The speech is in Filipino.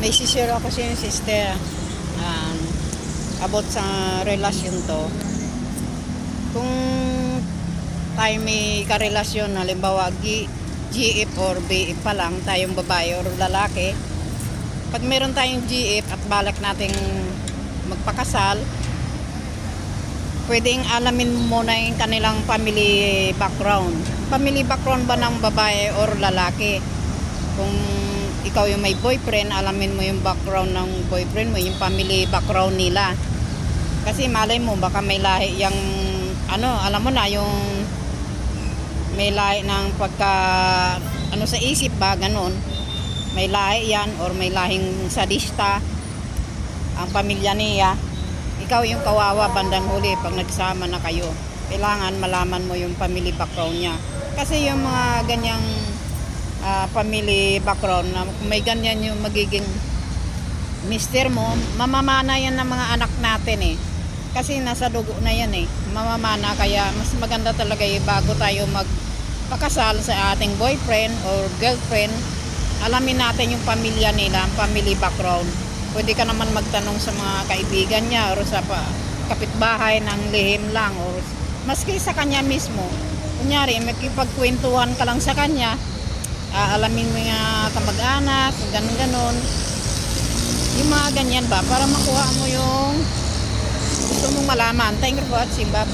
May sisir ako sa yung sister um, about sa relasyon to. Kung tayo may karelasyon, halimbawa GF or BF pa lang, tayong babae or lalaki, pag meron tayong GF at balak nating magpakasal, pwedeng alamin mo muna yung kanilang family background. Family background ba ng babae or lalaki? Kung ikaw yung may boyfriend, alamin mo yung background ng boyfriend mo, yung family background nila. Kasi malay mo, baka may lahi yung, alam mo na, yung may lahi ng pagka, sa isip ba, ganun. May lahi yan, or may lahing sadista, ang pamilya niya. Ikaw yung kawawa bandang huli pag nagsama na kayo. Kailangan malaman mo yung family background niya. Kasi yung mga ganyang family background na may ganyan yung magiging mister mo, mamamana yan ng mga anak natin eh. Kasi nasa dugo na yan eh. Mamamana, kaya mas maganda talaga bago tayo magpakasal sa ating boyfriend or girlfriend, alamin natin yung pamilya nila, family background. Pwede ka naman magtanong sa mga kaibigan niya or sa kapitbahay ng lihim lang or maski sa kanya mismo. Kunyari, makipagkwentuhan ka lang sa kanya, alamin mo yung kamag-anak, ganun-ganon. Yung mga ganyan ba, para makuha mo yung gusto mong malaman. Thank you for watching. Bye-bye.